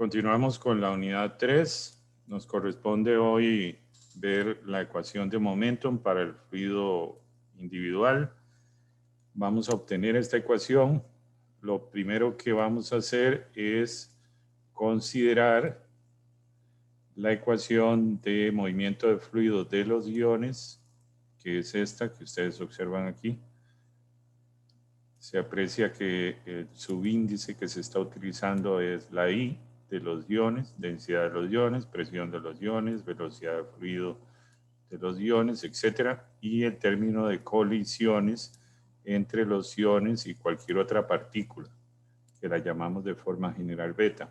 Continuamos con la unidad 3. Nos corresponde hoy ver la ecuación de momentum para el fluido individual. Vamos a obtener esta ecuación. Lo primero que vamos a hacer es considerar la ecuación de movimiento de fluido de los iones, que es esta que ustedes observan aquí. Se aprecia que el subíndice que se está utilizando es la I de los iones, densidad de los iones, presión de los iones, velocidad de fluido de los iones, etc. Y el término de colisiones entre los iones y cualquier otra partícula, que la llamamos de forma general beta.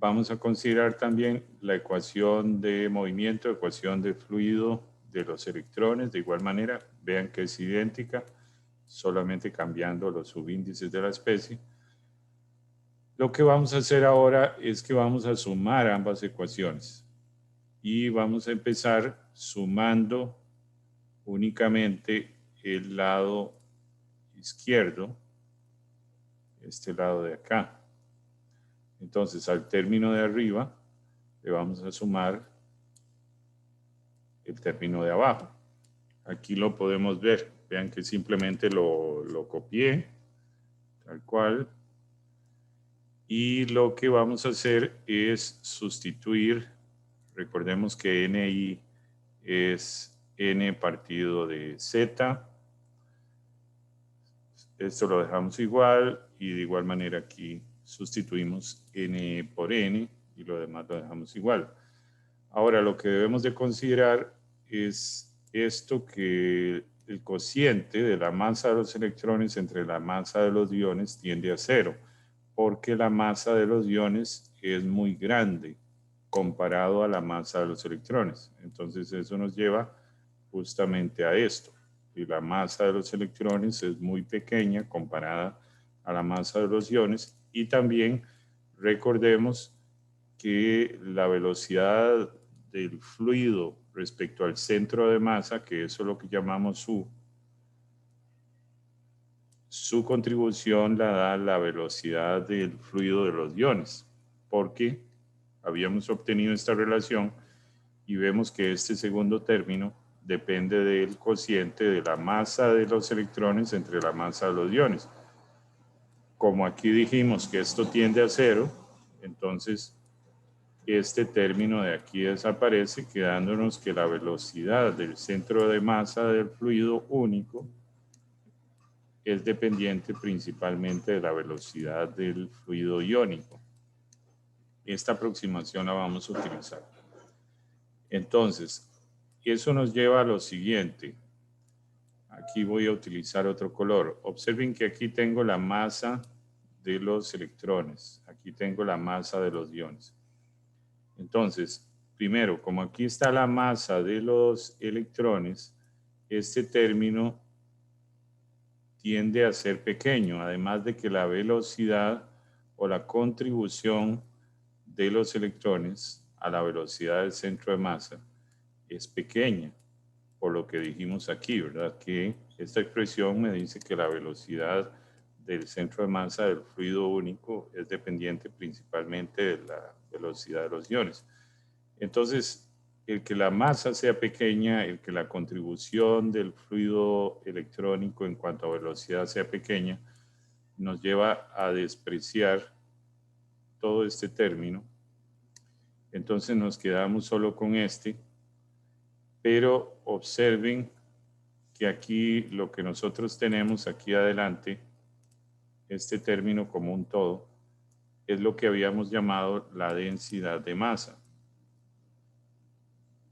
Vamos a considerar también la ecuación de movimiento, ecuación de fluido de los electrones. De igual manera, vean que es idéntica, solamente cambiando los subíndices de la especie. Lo que vamos a hacer ahora es que vamos a sumar ambas ecuaciones. Y vamos a empezar sumando únicamente el lado izquierdo, este lado de acá. Entonces, al término de arriba, le vamos a sumar el término de abajo. Aquí lo podemos ver. Vean que simplemente lo copié, tal cual. Y lo que vamos a hacer es sustituir. Recordemos que NI es N partido de Z. Esto lo dejamos igual y de igual manera aquí sustituimos N por N y lo demás lo dejamos igual. Ahora lo que debemos de considerar es esto, que el cociente de la masa de los electrones entre la masa de los iones tiende a 0, porque la masa de los iones es muy grande comparado a la masa de los electrones. Entonces eso nos lleva justamente a esto. Y la masa de los electrones es muy pequeña comparada a la masa de los iones. Y también recordemos que la velocidad del fluido respecto al centro de masa, que eso es lo que llamamos U, su contribución la da la velocidad del fluido de los iones, porque habíamos obtenido esta relación y vemos que este segundo término depende del cociente de la masa de los electrones entre la masa de los iones. Como aquí dijimos que esto tiende a 0, entonces este término de aquí desaparece, quedándonos que la velocidad del centro de masa del fluido único es dependiente principalmente de la velocidad del fluido iónico. Esta aproximación la vamos a utilizar. Entonces, eso nos lleva a lo siguiente. Aquí voy a utilizar otro color. Observen que aquí tengo la masa de los electrones. Aquí tengo la masa de los iones. Entonces, primero, como aquí está la masa de los electrones, este término tiende a ser pequeño, además de que la velocidad o la contribución de los electrones a la velocidad del centro de masa es pequeña, por lo que dijimos aquí, ¿verdad? Que esta expresión me dice que la velocidad del centro de masa del fluido único es dependiente principalmente de la velocidad de los iones. Entonces, el que la masa sea pequeña, el que la contribución del fluido electrónico en cuanto a velocidad sea pequeña, nos lleva a despreciar todo este término. Entonces nos quedamos solo con este, pero observen que aquí lo que nosotros tenemos aquí adelante, este término como un todo, es lo que habíamos llamado la densidad de masa.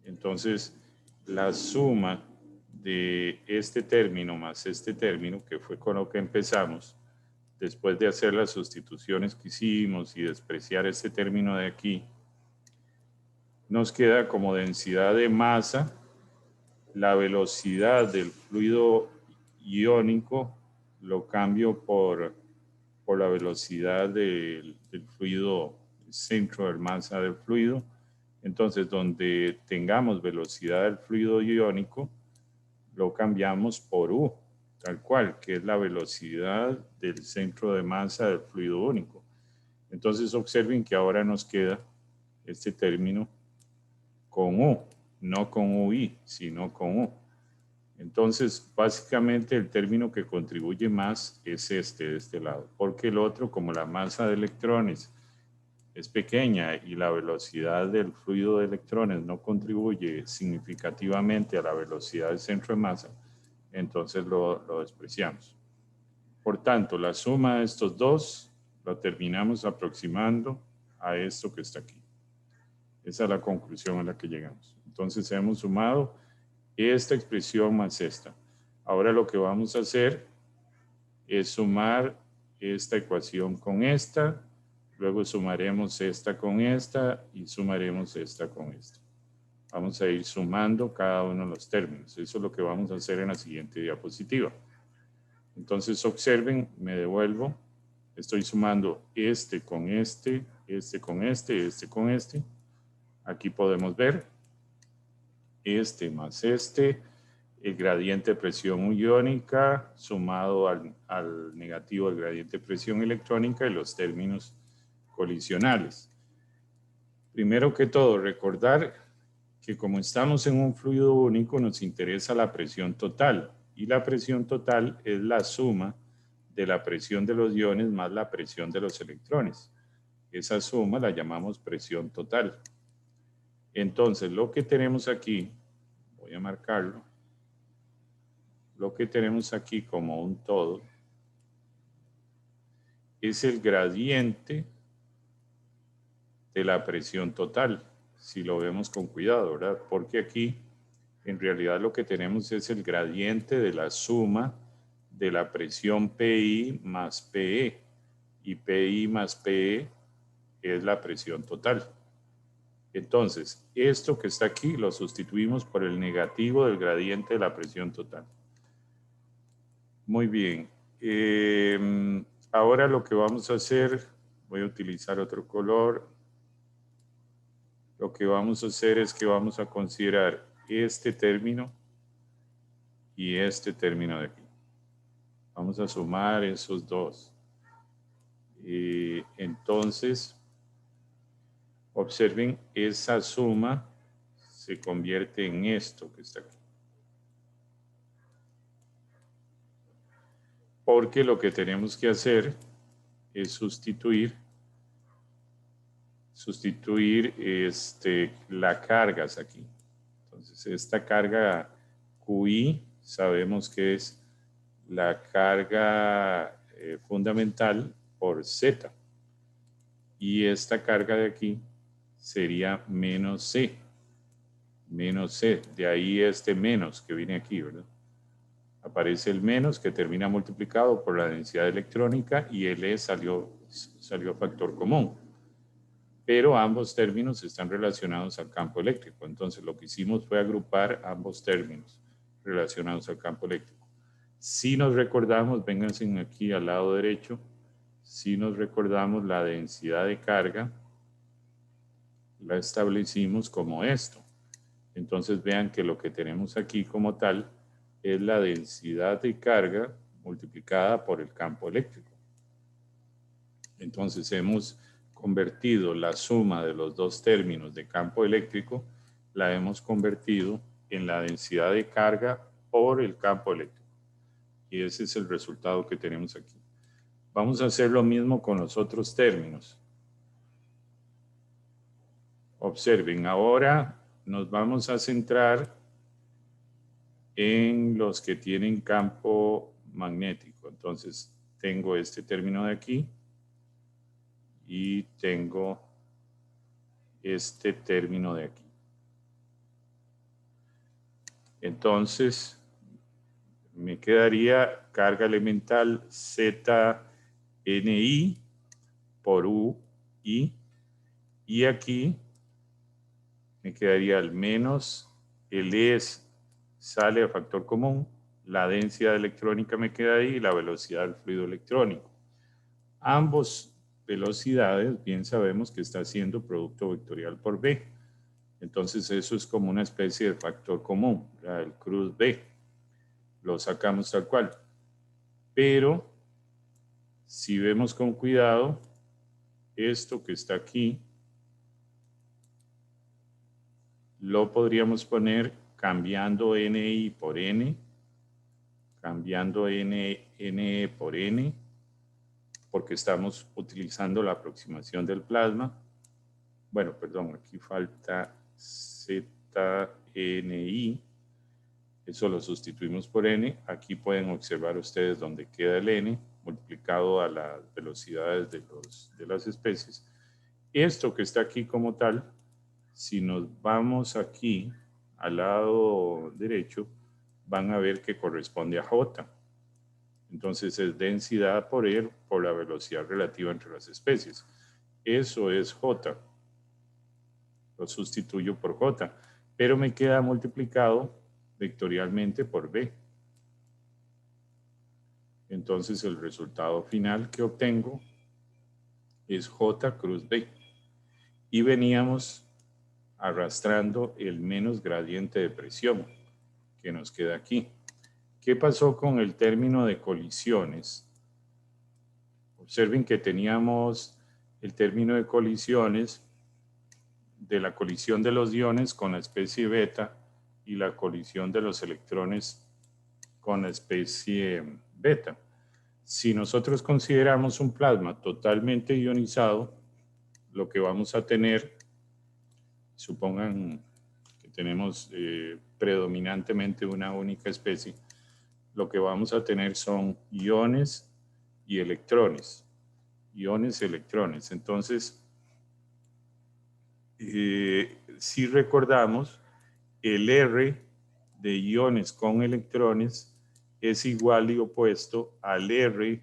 Entonces, la suma de este término más este término, que fue con lo que empezamos, después de hacer las sustituciones que hicimos y despreciar este término de aquí, nos queda como densidad de masa la velocidad del fluido iónico, lo cambio por la velocidad del fluido, el centro de masa del fluido. Entonces, donde tengamos velocidad del fluido iónico, lo cambiamos por U, tal cual, que es la velocidad del centro de masa del fluido único. Entonces observen que ahora nos queda este término con U, no con UI, sino con U. Entonces, básicamente el término que contribuye más es este de este lado, porque el otro, como la masa de electrones es pequeña y la velocidad del fluido de electrones no contribuye significativamente a la velocidad del centro de masa, entonces lo despreciamos. Por tanto, la suma de estos dos la terminamos aproximando a esto que está aquí. Esa es la conclusión a la que llegamos. Entonces hemos sumado esta expresión más esta. Ahora lo que vamos a hacer es sumar esta ecuación con esta, luego sumaremos esta con esta y sumaremos esta con esta. Vamos a ir sumando cada uno de los términos. Eso es lo que vamos a hacer en la siguiente diapositiva. Entonces observen, me devuelvo. Estoy sumando este con este, este con este, este con este. Aquí podemos ver este más este, el gradiente de presión iónica sumado al negativo del gradiente de presión electrónica y los términos colisionales. Primero que todo, recordar que como estamos en un fluido único, nos interesa la presión total. Y la presión total es la suma de la presión de los iones más la presión de los electrones. Esa suma la llamamos presión total. Entonces, lo que tenemos aquí, voy a marcarlo, lo que tenemos aquí como un todo es el gradiente de la presión total, si lo vemos con cuidado, ¿verdad? Porque aquí en realidad lo que tenemos es el gradiente de la suma de la presión PI más PE, y PI más PE es la presión total. Entonces, esto que está aquí lo sustituimos por el negativo del gradiente de la presión total. Muy bien. Ahora lo que vamos a hacer, voy a utilizar otro color. Lo que vamos a hacer es que vamos a considerar este término y este término de aquí. Vamos a sumar esos dos. Entonces, observen, esa suma se convierte en esto que está aquí. Porque lo que tenemos que hacer es sustituir la carga aquí. Entonces, esta carga QI sabemos que es la carga fundamental por Z. Y esta carga de aquí sería menos C. Menos C. De ahí este menos que viene aquí, ¿verdad? Aparece el menos que termina multiplicado por la densidad electrónica y el E salió factor común. Pero ambos términos están relacionados al campo eléctrico. Entonces lo que hicimos fue agrupar ambos términos relacionados al campo eléctrico. Si nos recordamos, vénganse aquí al lado derecho, si nos recordamos la densidad de carga, la establecimos como esto. Entonces vean que lo que tenemos aquí como tal es la densidad de carga multiplicada por el campo eléctrico. Entonces hemos convertido la suma de los dos términos de campo eléctrico, la hemos convertido en la densidad de carga por el campo eléctrico. Y ese es el resultado que tenemos aquí. Vamos a hacer lo mismo con los otros términos. Observen, ahora nos vamos a centrar en los que tienen campo magnético. Entonces, tengo este término de aquí y tengo este término de aquí. Entonces, me quedaría carga elemental ZNI por UI, y aquí me quedaría el menos, el E sale a factor común, la densidad electrónica me queda ahí y la velocidad del fluido electrónico. Ambos velocidades, bien sabemos que está haciendo producto vectorial por B. Entonces eso es como una especie de factor común, el cruz B. Lo sacamos tal cual. Pero si vemos con cuidado, esto que está aquí lo podríamos poner cambiando NI por N, cambiando NE por N, porque estamos utilizando la aproximación del plasma. Bueno, perdón, aquí falta ZNI. Eso lo sustituimos por N. Aquí pueden observar ustedes donde queda el N multiplicado a las velocidades de las especies. Esto que está aquí como tal, si nos vamos aquí al lado derecho, van a ver que corresponde a J. Entonces es densidad por R por la velocidad relativa entre las especies. Eso es J. Lo sustituyo por J, pero me queda multiplicado vectorialmente por B. Entonces el resultado final que obtengo es J cruz B. Y veníamos arrastrando el menos gradiente de presión que nos queda aquí. ¿Qué pasó con el término de colisiones? Observen que teníamos el término de colisiones de la colisión de los iones con la especie beta y la colisión de los electrones con la especie beta. Si nosotros consideramos un plasma totalmente ionizado, lo que vamos a tener, supongan que tenemos predominantemente una única especie, lo que vamos a tener son iones y electrones. Iones y electrones. Entonces, si recordamos, el R de iones con electrones es igual y opuesto al R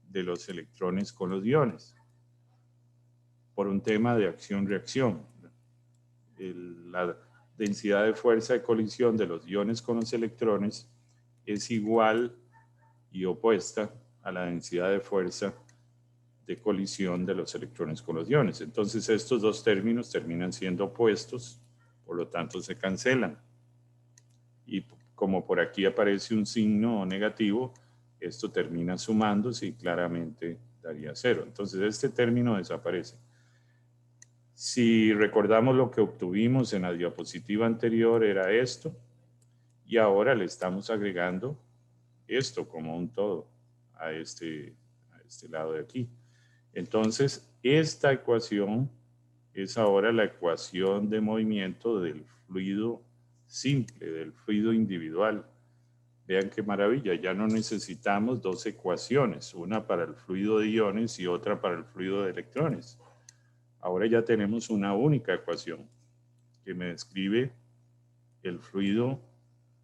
de los electrones con los iones, por un tema de acción-reacción. La densidad de fuerza de colisión de los iones con los electrones es igual y opuesta a la densidad de fuerza de colisión de los electrones con los iones. Entonces estos dos términos terminan siendo opuestos, por lo tanto se cancelan. Y como por aquí aparece un signo negativo, esto termina sumándose y claramente daría 0. Entonces este término desaparece. Si recordamos lo que obtuvimos en la diapositiva anterior era esto, y ahora le estamos agregando esto como un todo a este lado de aquí. Entonces, esta ecuación es ahora la ecuación de movimiento del fluido simple, del fluido individual. Vean qué maravilla, ya no necesitamos dos ecuaciones, una para el fluido de iones y otra para el fluido de electrones. Ahora ya tenemos una única ecuación que me describe el fluido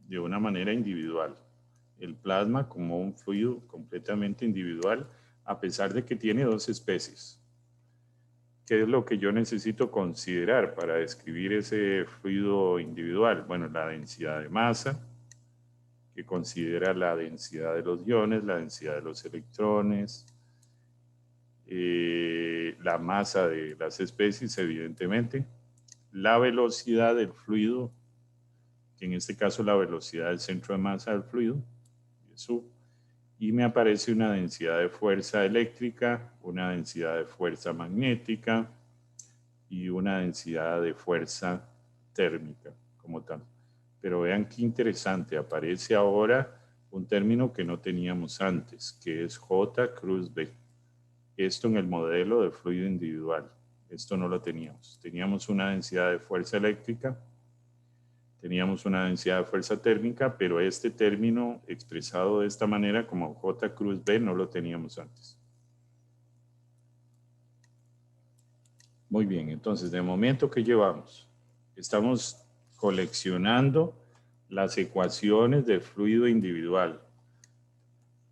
de una manera individual. El plasma como un fluido completamente individual, a pesar de que tiene dos especies. ¿Qué es lo que yo necesito considerar para describir ese fluido individual? Bueno, la densidad de masa, que considera la densidad de los iones, la densidad de los electrones, la masa de las especies, evidentemente, la velocidad del fluido, que en este caso la velocidad del centro de masa del fluido, su, y me aparece una densidad de fuerza eléctrica, una densidad de fuerza magnética y una densidad de fuerza térmica como tal. Pero vean qué interesante, aparece ahora un término que no teníamos antes, que es J cruz B. Esto en el modelo de fluido individual. Esto no lo teníamos. Teníamos una densidad de fuerza eléctrica, teníamos una densidad de fuerza térmica, pero este término expresado de esta manera como J cruz B no lo teníamos antes. Muy bien, entonces de momento que llevamos, estamos coleccionando las ecuaciones del fluido individual.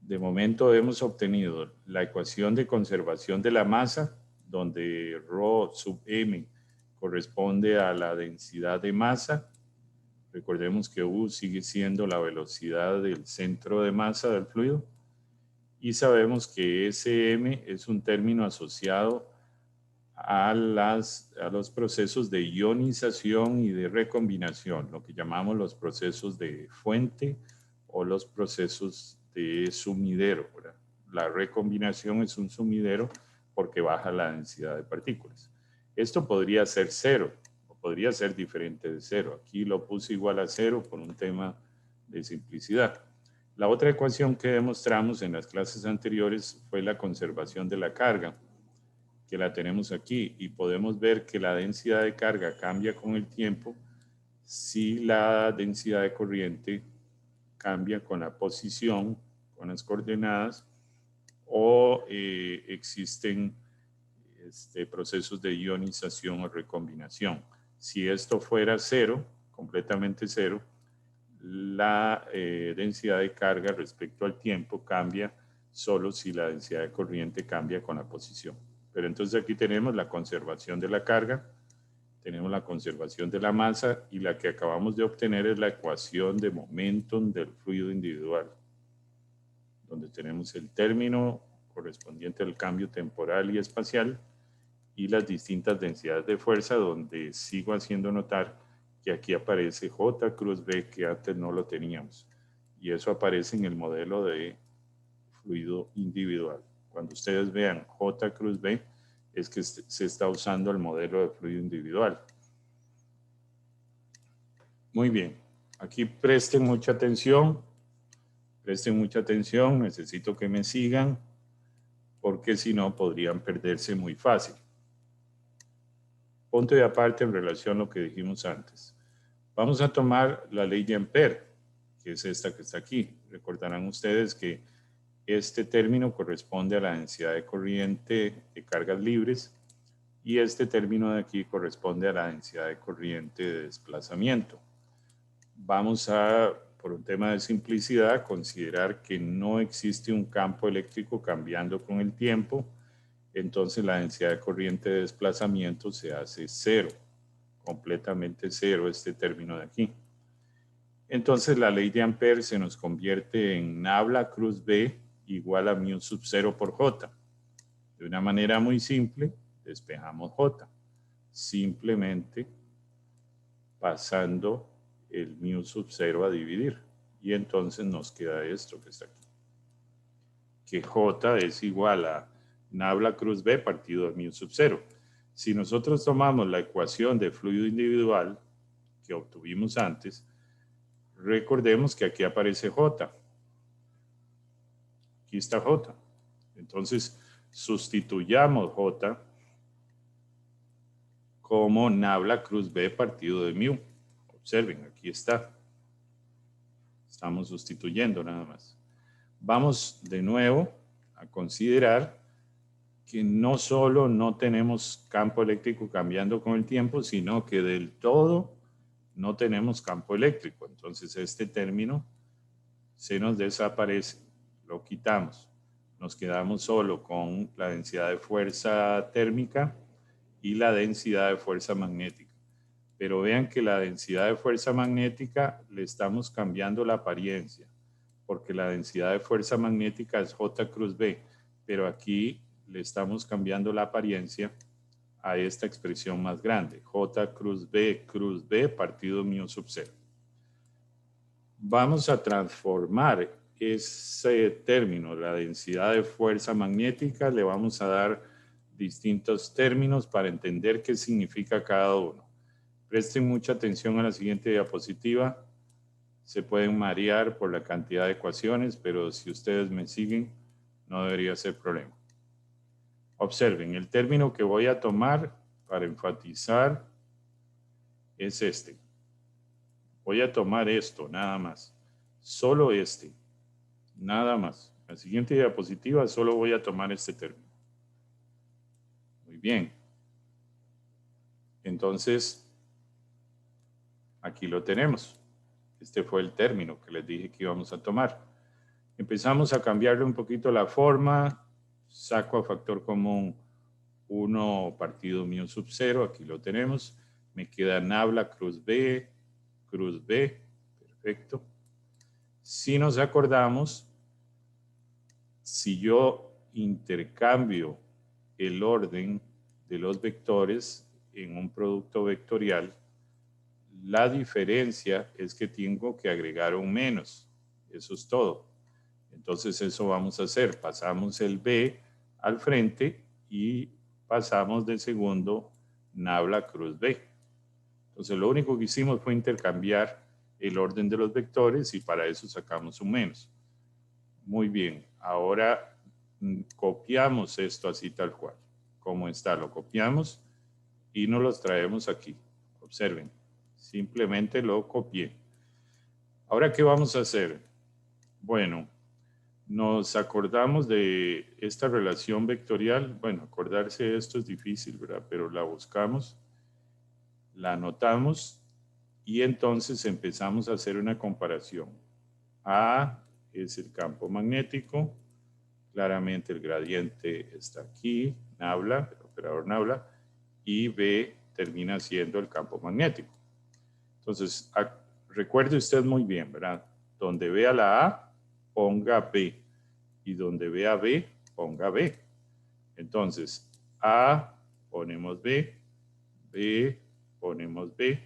De momento hemos obtenido la ecuación de conservación de la masa, donde ρ sub m corresponde a la densidad de masa. Recordemos que U sigue siendo la velocidad del centro de masa del fluido. Y sabemos que SM es un término asociado a los procesos de ionización y de recombinación, lo que llamamos los procesos de fuente o los procesos de sumidero, ¿verdad? La recombinación es un sumidero porque baja la densidad de partículas. Esto podría ser 0 o podría ser diferente de 0. Aquí lo puse igual a 0 por un tema de simplicidad. La otra ecuación que demostramos en las clases anteriores fue la conservación de la carga, que la tenemos aquí, y podemos ver que la densidad de carga cambia con el tiempo si la densidad de corriente cambia con la posición, con las coordenadas, o existen procesos de ionización o recombinación. Si esto fuera 0, completamente 0, la densidad de carga respecto al tiempo cambia solo si la densidad de corriente cambia con la posición. Pero entonces aquí tenemos la conservación de la carga, tenemos la conservación de la masa, y la que acabamos de obtener es la ecuación de momentum del fluido individual, donde tenemos el término correspondiente al cambio temporal y espacial y las distintas densidades de fuerza, donde sigo haciendo notar que aquí aparece J cruz B, que antes no lo teníamos, y eso aparece en el modelo de fluido individual. Cuando ustedes vean J cruz B, es que se está usando el modelo de fluido individual. Muy bien, aquí presten mucha atención, necesito que me sigan, porque si no podrían perderse muy fácil. Punto y aparte en relación a lo que dijimos antes. Vamos a tomar la ley de Ampère, que es esta que está aquí. Recordarán ustedes que este término corresponde a la densidad de corriente de cargas libres, y este término de aquí corresponde a la densidad de corriente de desplazamiento. Vamos a, por un tema de simplicidad, considerar que no existe un campo eléctrico cambiando con el tiempo. Entonces la densidad de corriente de desplazamiento se hace 0, completamente 0 este término de aquí. Entonces la ley de Ampère se nos convierte en nabla cruz B igual a mu sub 0 por J. De una manera muy simple, despejamos J, simplemente pasando el mu sub 0 a dividir. Y entonces nos queda esto que está aquí, que J es igual a nabla cruz B partido de mu sub 0. Si nosotros tomamos la ecuación de fluido individual que obtuvimos antes, recordemos que aquí aparece J. Aquí está J. Entonces, sustituyamos J como nabla cruz B partido de mu. Observen, aquí está. Estamos sustituyendo nada más. Vamos de nuevo a considerar que no solo no tenemos campo eléctrico cambiando con el tiempo, sino que del todo no tenemos campo eléctrico. Entonces este término se nos desaparece, lo quitamos. Nos quedamos solo con la densidad de fuerza térmica y la densidad de fuerza magnética. Pero vean que la densidad de fuerza magnética le estamos cambiando la apariencia, porque la densidad de fuerza magnética es J cruz B, pero aquí le estamos cambiando la apariencia a esta expresión más grande, J cruz B partido mu sub 0. Vamos a transformar ese término, la densidad de fuerza magnética, le vamos a dar distintos términos para entender qué significa cada uno. Presten mucha atención a la siguiente diapositiva. Se pueden marear por la cantidad de ecuaciones, pero si ustedes me siguen, no debería ser problema. Observen, el término que voy a tomar para enfatizar es este. Voy a tomar esto, nada más. Solo este, nada más. La siguiente diapositiva solo voy a tomar este término. Muy bien. Entonces, aquí lo tenemos. Este fue el término que les dije que íbamos a tomar. Empezamos a cambiarle un poquito la forma. Saco a factor común 1 partido mu sub 0. Aquí lo tenemos. Me queda nabla cruz B. Perfecto. Si nos acordamos, si yo intercambio el orden de los vectores en un producto vectorial, la diferencia es que tengo que agregar un menos. Eso es todo. Entonces eso vamos a hacer. Pasamos el B al frente y pasamos de segundo nabla cruz B. Entonces lo único que hicimos fue intercambiar el orden de los vectores y para eso sacamos un menos. Muy bien, ahora copiamos esto así tal cual. Como está, lo copiamos y nos los traemos aquí. Observen, simplemente lo copié. Ahora, ¿qué vamos a hacer? Bueno, nos acordamos de esta relación vectorial. Bueno, acordarse de esto es difícil, ¿verdad? Pero la buscamos, la anotamos y entonces empezamos a hacer una comparación. A es el campo magnético, claramente el gradiente está aquí, nabla, el operador nabla, y B termina siendo el campo magnético. Entonces, recuerde usted muy bien, ¿verdad? Donde vea la A, ponga B, y donde vea B, ponga B. Entonces, A, ponemos B, B, ponemos B,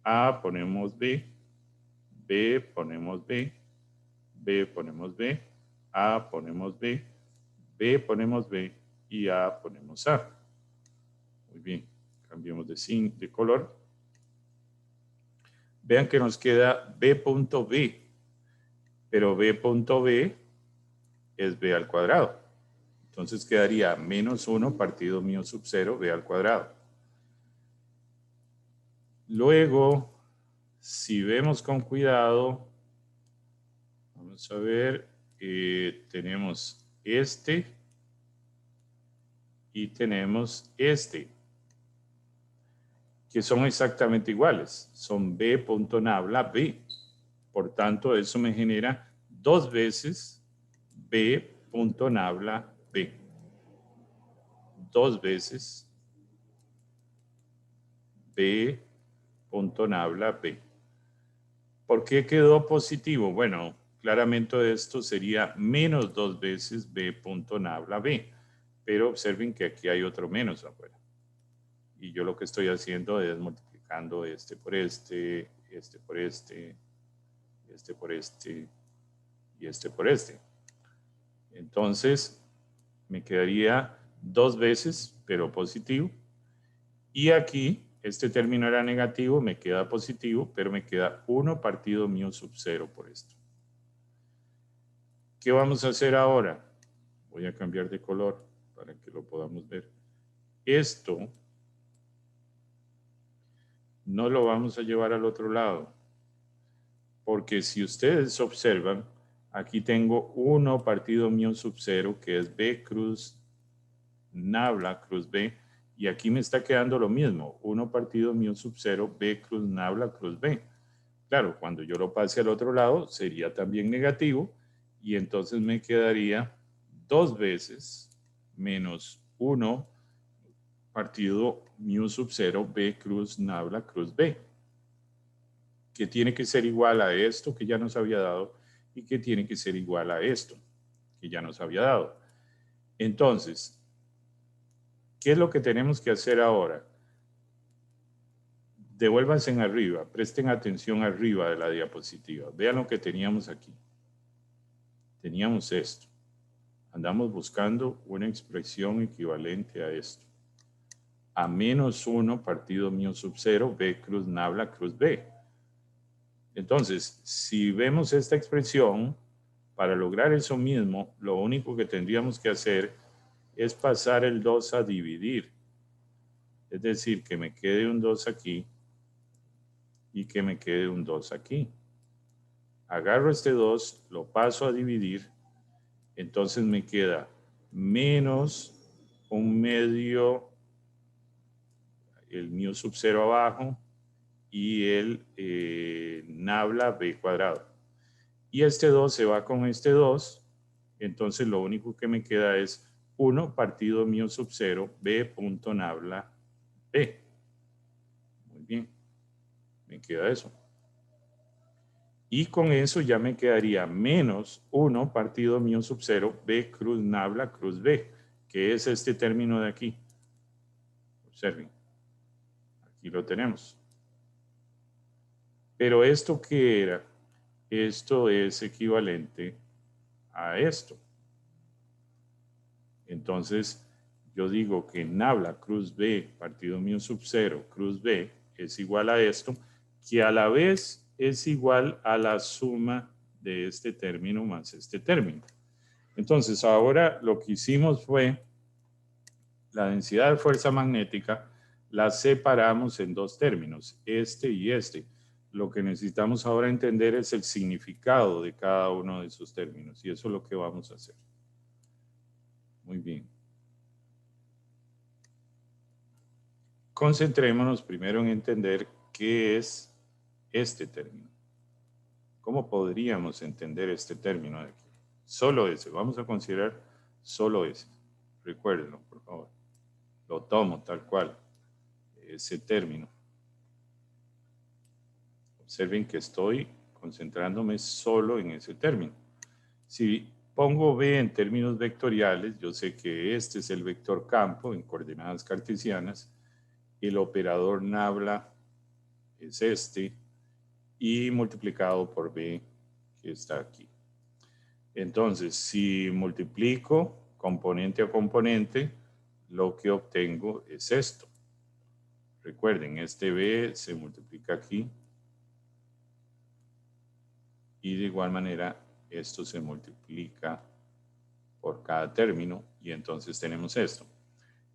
A, ponemos B, B, ponemos B, B, ponemos B, A, ponemos B, B, ponemos B, y A, ponemos A. Muy bien, cambiemos de color. Vean que nos queda B.B, pero B.B es B al cuadrado. Entonces quedaría menos 1 partido mu sub 0, B al cuadrado. Luego, si vemos con cuidado, vamos a ver, tenemos este y tenemos este, que son exactamente iguales. Son B.nabla B. Por tanto, eso me genera 2 veces B.nabla B. 2 veces B.nabla B. ¿Por qué quedó positivo? Bueno, claramente esto sería menos 2 veces B.nabla B. Pero observen que aquí hay otro menos afuera. Y yo lo que estoy haciendo es multiplicando este por este, este por este, este por este y este por este. Entonces, me quedaría 2 veces, pero positivo. Y aquí, este término era negativo, me queda positivo, pero me queda 1 partido mu sub 0 por esto. ¿Qué vamos a hacer ahora? Voy a cambiar de color para que lo podamos ver. Esto no lo vamos a llevar al otro lado, porque si ustedes observan, aquí tengo 1 partido mu sub 0, que es B cruz nabla cruz B, y aquí me está quedando lo mismo, 1 partido mu sub 0, B cruz nabla cruz B. Claro, cuando yo lo pase al otro lado, sería también negativo, y entonces me quedaría 2 veces menos 1 partido mu sub 0, B cruz nabla cruz B, que tiene que ser igual a esto que ya nos había dado, y que tiene que ser igual a esto que ya nos había dado. Entonces, ¿qué es lo que tenemos que hacer ahora? Devuélvanse en arriba, presten atención arriba de la diapositiva. Vean lo que teníamos aquí. Teníamos esto. Andamos buscando una expresión equivalente a esto. A menos 1 partido mu sub 0, B cruz nabla cruz B. Entonces, si vemos esta expresión, para lograr eso mismo, lo único que tendríamos que hacer es pasar el 2 a dividir. Es decir, que me quede un 2 aquí y que me quede un 2 aquí. Agarro este 2, lo paso a dividir, entonces me queda menos un medio, el mu sub 0 abajo, y el nabla B cuadrado. Y este 2 se va con este 2, entonces lo único que me queda es 1 partido mu sub 0, B punto nabla B. Muy bien, me queda eso. Y con eso ya me quedaría menos 1 partido mu sub 0, B cruz nabla cruz B, que es este término de aquí. Observen, aquí lo tenemos. Pero ¿esto qué era? Esto es equivalente a esto. Entonces, yo digo que nabla cruz B partido mío sub 0 cruz B es igual a esto, que a la vez es igual a la suma de este término más este término. Entonces, ahora lo que hicimos fue la densidad de fuerza magnética la separamos en dos términos, este y este. Lo que necesitamos ahora entender es el significado de cada uno de esos términos y eso es lo que vamos a hacer. Muy bien. Concentrémonos primero en entender qué es este término. ¿Cómo podríamos entender este término de aquí? Solo ese. Vamos a considerar solo ese. Recuérdenlo, por favor. Lo tomo tal cual. Ese término. Observen que estoy concentrándome solo en ese término. Si pongo B en términos vectoriales, yo sé que este es el vector campo en coordenadas cartesianas. El operador nabla es este y multiplicado por B que está aquí. Entonces, si multiplico componente a componente, lo que obtengo es esto. Recuerden, este B se multiplica aquí y de igual manera esto se multiplica por cada término y entonces tenemos esto.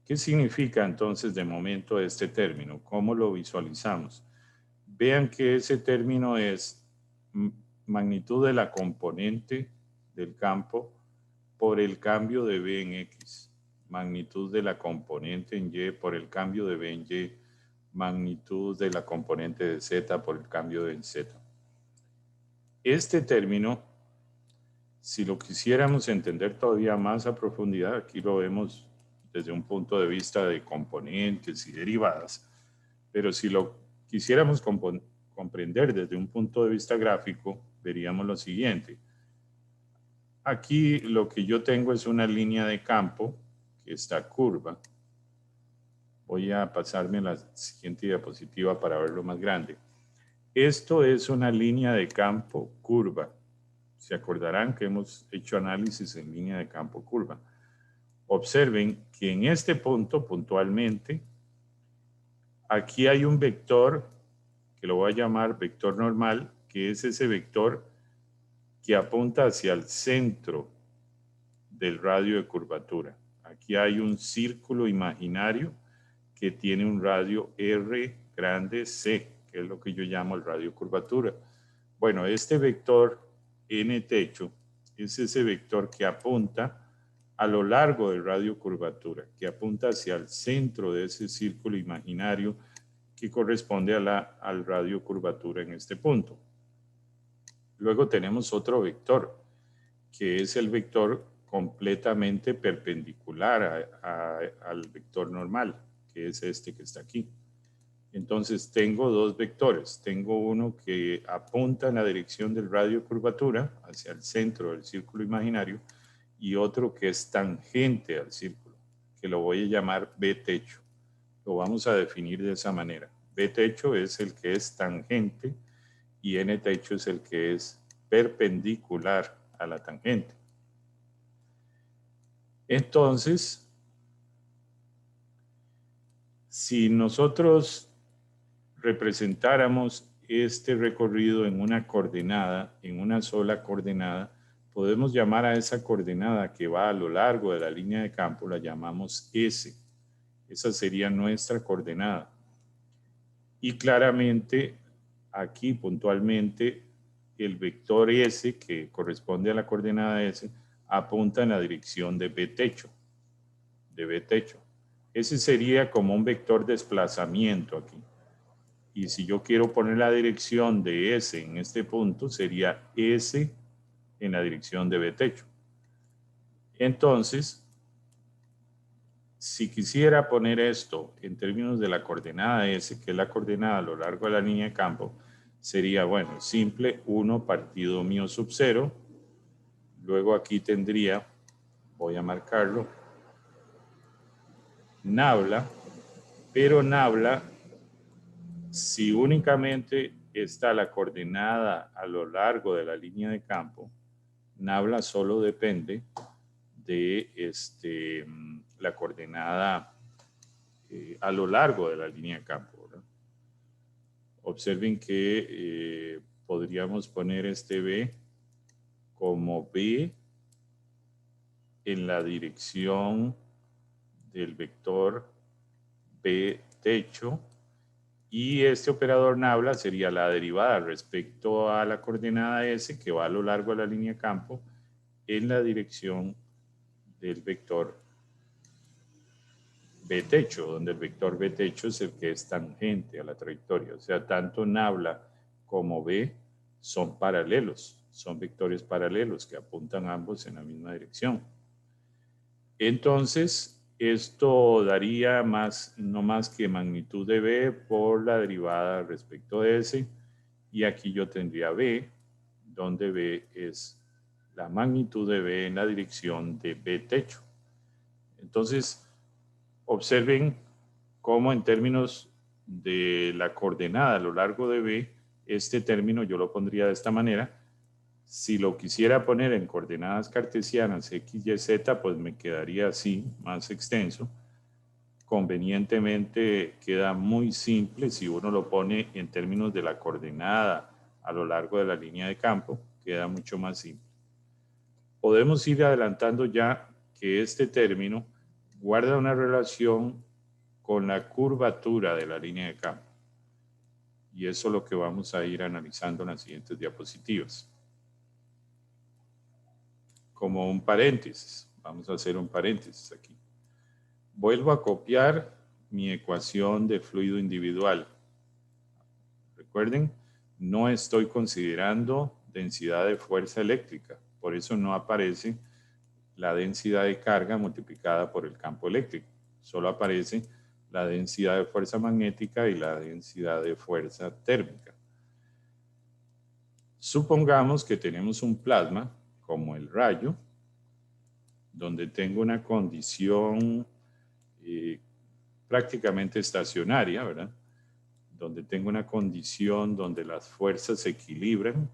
¿Qué significa entonces de momento este término? ¿Cómo lo visualizamos? Vean que ese término es magnitud de la componente del campo por el cambio de B en X, magnitud de la componente en Y por el cambio de B en Y, magnitud de la componente de Z por el cambio de Z. Este término, si lo quisiéramos entender todavía más a profundidad, aquí lo vemos desde un punto de vista de componentes y derivadas, pero si lo quisiéramos comprender desde un punto de vista gráfico, veríamos lo siguiente. Aquí lo que yo tengo es una línea de campo que está curva. Voy a pasarme a la siguiente diapositiva para verlo más grande. Esto es una línea de campo curva. Se acordarán que hemos hecho análisis en línea de campo curva. Observen que en este punto, puntualmente, aquí hay un vector que lo voy a llamar vector normal, que es ese vector que apunta hacia el centro del radio de curvatura. Aquí hay un círculo imaginario que tiene un radio R grande C, que es lo que yo llamo el radio de curvatura. Bueno, este vector N techo es ese vector que apunta a lo largo del radio curvatura, que apunta hacia el centro de ese círculo imaginario que corresponde al radio curvatura en este punto. Luego tenemos otro vector, que es el vector completamente perpendicular al vector normal, que es este que está aquí. Entonces tengo dos vectores. Tengo uno que apunta en la dirección del radio de curvatura, hacia el centro del círculo imaginario, y otro que es tangente al círculo, que lo voy a llamar B techo. Lo vamos a definir de esa manera. B techo es el que es tangente y N techo es el que es perpendicular a la tangente. Entonces, si nosotros representáramos este recorrido en una coordenada, en una sola coordenada, podemos llamar a esa coordenada que va a lo largo de la línea de campo, la llamamos S. Esa sería nuestra coordenada. Y claramente, aquí puntualmente, el vector S, que corresponde a la coordenada S, apunta en la dirección de B techo. Ese sería como un vector desplazamiento aquí. Y si yo quiero poner la dirección de S en este punto, sería S en la dirección de B techo. Entonces, si quisiera poner esto en términos de la coordenada S, que es la coordenada a lo largo de la línea de campo, sería, bueno, simple 1 partido mío sub 0. Luego aquí tendría, voy a marcarlo, nabla, pero nabla, si únicamente está la coordenada a lo largo de la línea de campo, nabla solo depende de la coordenada a lo largo de la línea de campo, ¿verdad? Observen que podríamos poner este B como B en la dirección del vector B techo, y este operador nabla sería la derivada respecto a la coordenada S que va a lo largo de la línea de campo en la dirección del vector B techo, donde el vector B techo es el que es tangente a la trayectoria. O sea, tanto nabla como B son paralelos, son vectores paralelos que apuntan ambos en la misma dirección. Entonces, esto daría no más que magnitud de B por la derivada respecto de S, y aquí yo tendría B, donde B es la magnitud de B en la dirección de B techo. Entonces, observen cómo en términos de la coordenada a lo largo de B, este término yo lo pondría de esta manera. Si lo quisiera poner en coordenadas cartesianas X, Y, Z, pues me quedaría así, más extenso. Convenientemente queda muy simple si uno lo pone en términos de la coordenada a lo largo de la línea de campo, queda mucho más simple. Podemos ir adelantando ya que este término guarda una relación con la curvatura de la línea de campo. Y eso es lo que vamos a ir analizando en las siguientes diapositivas. Como un paréntesis, vamos a hacer un paréntesis aquí. Vuelvo a copiar mi ecuación de fluido individual. Recuerden, no estoy considerando densidad de fuerza eléctrica, por eso no aparece la densidad de carga multiplicada por el campo eléctrico. Solo aparece la densidad de fuerza magnética y la densidad de fuerza térmica. Supongamos que tenemos un plasma, como el rayo, donde tengo una condición prácticamente estacionaria, ¿verdad? Donde tengo una condición donde las fuerzas se equilibran.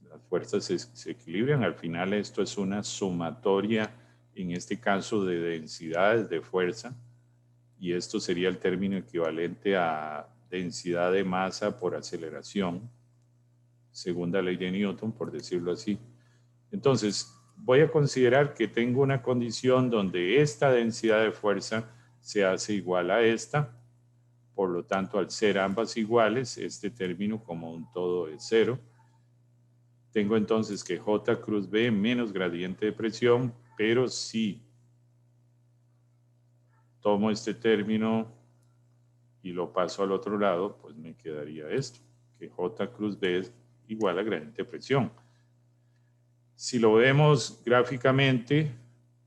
Las fuerzas se equilibran. Al final esto es una sumatoria, en este caso, de densidades de fuerza. Y esto sería el término equivalente a densidad de masa por aceleración, segunda ley de Newton, por decirlo así. Entonces, voy a considerar que tengo una condición donde esta densidad de fuerza se hace igual a esta. Por lo tanto, al ser ambas iguales, este término como un todo es cero. Tengo entonces que J cruz B menos gradiente de presión, pero si tomo este término y lo paso al otro lado, pues me quedaría esto, que J cruz B es igual a gradiente de presión. Si lo vemos gráficamente,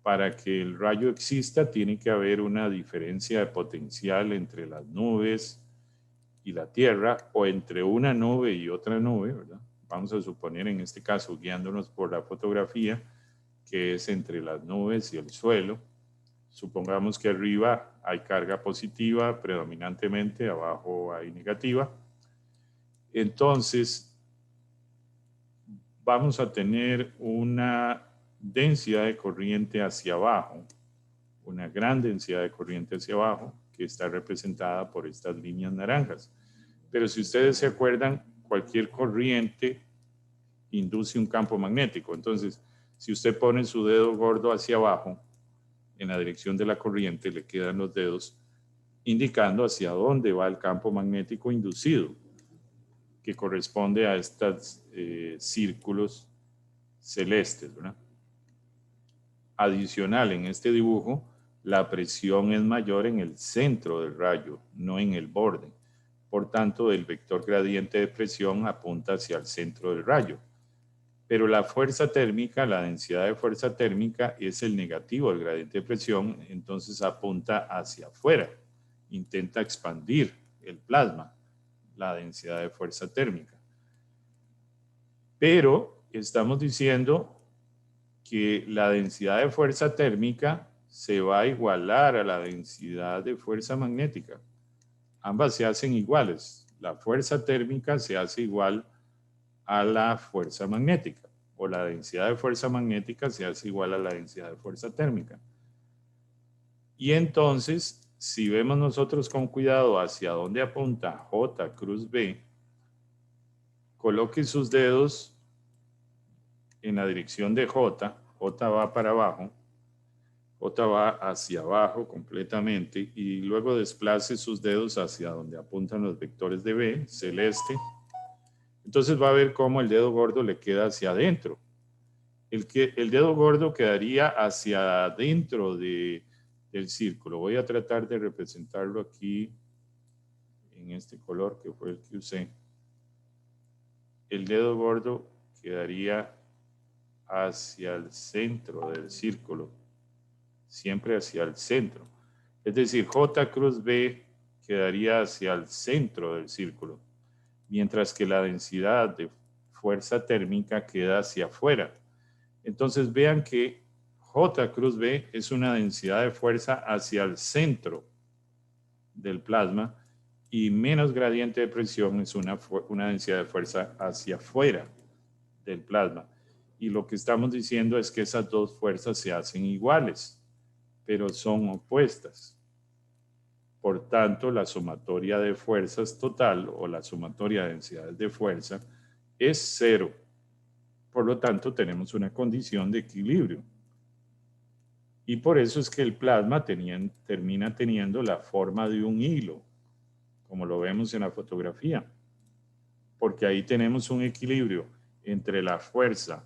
para que el rayo exista, tiene que haber una diferencia de potencial entre las nubes y la Tierra, o entre una nube y otra nube, ¿verdad? Vamos a suponer en este caso, guiándonos por la fotografía, que es entre las nubes y el suelo. Supongamos que arriba hay carga positiva predominantemente, abajo hay negativa. Entonces, vamos a tener una densidad de corriente hacia abajo, una gran densidad de corriente hacia abajo, que está representada por estas líneas naranjas. Pero si ustedes se acuerdan, cualquier corriente induce un campo magnético. Entonces, si usted pone su dedo gordo hacia abajo, en la dirección de la corriente, le quedan los dedos indicando hacia dónde va el campo magnético inducido, que corresponde a estos círculos celestes, ¿verdad? Adicional, en este dibujo, la presión es mayor en el centro del rayo, no en el borde. Por tanto, el vector gradiente de presión apunta hacia el centro del rayo. Pero la fuerza térmica, la densidad de fuerza térmica es el negativo del gradiente de presión, entonces apunta hacia afuera, intenta expandir el plasma, la densidad de fuerza térmica. Pero estamos diciendo que la densidad de fuerza térmica se va a igualar a la densidad de fuerza magnética. Ambas se hacen iguales. La fuerza térmica se hace igual a la fuerza magnética, o la densidad de fuerza magnética se hace igual a la densidad de fuerza térmica. Y entonces, si vemos nosotros con cuidado hacia dónde apunta J cruz B, coloque sus dedos en la dirección de J. J va para abajo. J va hacia abajo completamente y luego desplace sus dedos hacia donde apuntan los vectores de B, celeste. Entonces va a ver cómo el dedo gordo le queda hacia adentro. El dedo gordo quedaría hacia adentro del círculo. Voy a tratar de representarlo aquí en este color que fue el que usé. El dedo gordo quedaría hacia el centro del círculo, siempre hacia el centro. Es decir, J cruz B quedaría hacia el centro del círculo, mientras que la densidad de fuerza térmica queda hacia afuera. Entonces vean que J cruz B es una densidad de fuerza hacia el centro del plasma y menos gradiente de presión es una densidad de fuerza hacia afuera del plasma. Y lo que estamos diciendo es que esas dos fuerzas se hacen iguales, pero son opuestas. Por tanto, la sumatoria de fuerzas total o la sumatoria de densidades de fuerza es cero. Por lo tanto, tenemos una condición de equilibrio. Y por eso es que el plasma termina teniendo la forma de un hilo, como lo vemos en la fotografía. Porque ahí tenemos un equilibrio entre la fuerza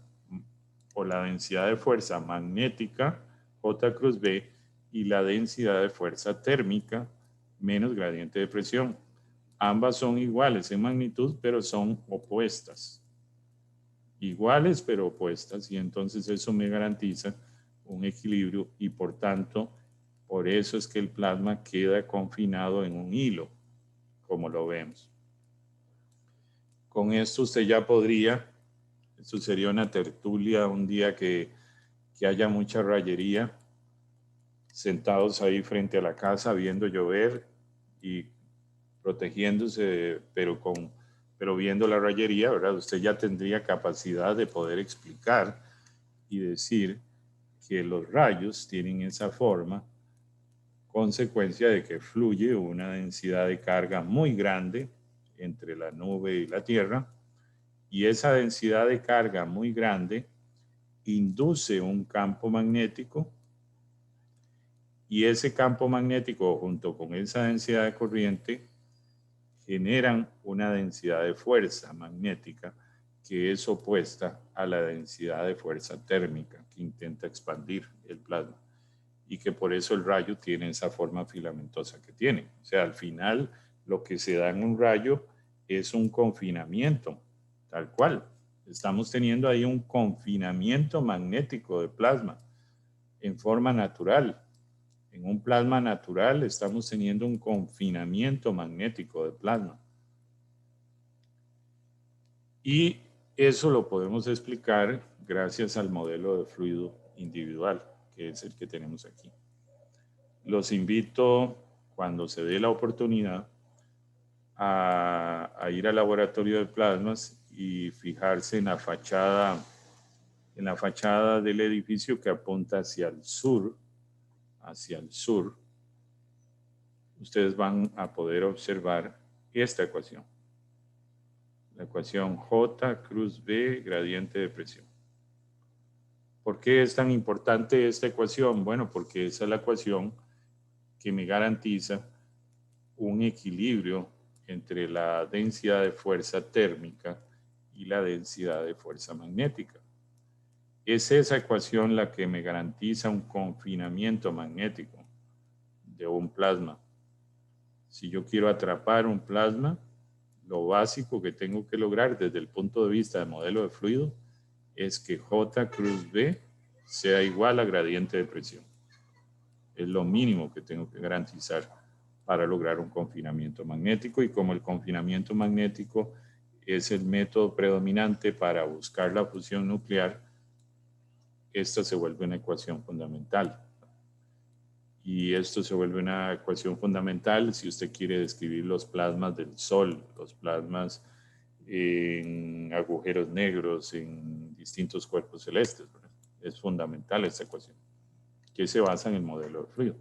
o la densidad de fuerza magnética, J cruz B, y la densidad de fuerza térmica, menos gradiente de presión. Ambas son iguales en magnitud, pero son opuestas. Iguales, pero opuestas, y entonces eso me garantiza un equilibrio y por tanto, por eso es que el plasma queda confinado en un hilo, como lo vemos. Con esto usted ya podría, esto sería una tertulia un día que haya mucha rayería, sentados ahí frente a la casa viendo llover y protegiéndose, pero viendo la rayería, ¿verdad? Usted ya tendría capacidad de poder explicar y decir que los rayos tienen esa forma, consecuencia de que fluye una densidad de carga muy grande entre la nube y la Tierra, y esa densidad de carga muy grande induce un campo magnético, y ese campo magnético junto con esa densidad de corriente generan una densidad de fuerza magnética que es opuesta a la densidad de fuerza térmica que intenta expandir el plasma y que por eso el rayo tiene esa forma filamentosa que tiene. O sea, al final lo que se da en un rayo es un confinamiento, tal cual. Estamos teniendo ahí un confinamiento magnético de plasma en forma natural. En un plasma natural estamos teniendo un confinamiento magnético de plasma. Y eso lo podemos explicar gracias al modelo de fluido individual, que es el que tenemos aquí. Los invito, cuando se dé la oportunidad, a ir al laboratorio de plasmas y fijarse en la fachada del edificio que apunta hacia el sur. Ustedes van a poder observar esta ecuación. La ecuación J cruz B gradiente de presión. ¿Por qué es tan importante esta ecuación? Bueno, porque esa es la ecuación que me garantiza un equilibrio entre la densidad de fuerza térmica y la densidad de fuerza magnética. Es esa ecuación la que me garantiza un confinamiento magnético de un plasma. Si yo quiero atrapar un plasma, lo básico que tengo que lograr desde el punto de vista del modelo de fluido es que J cruz B sea igual a gradiente de presión. Es lo mínimo que tengo que garantizar para lograr un confinamiento magnético, y como el confinamiento magnético es el método predominante para buscar la fusión nuclear, esta se vuelve una ecuación fundamental. Y esto se vuelve una ecuación fundamental si usted quiere describir los plasmas del Sol, los plasmas en agujeros negros, en distintos cuerpos celestes, ¿verdad? Es fundamental esta ecuación, que se basa en el modelo de fluido.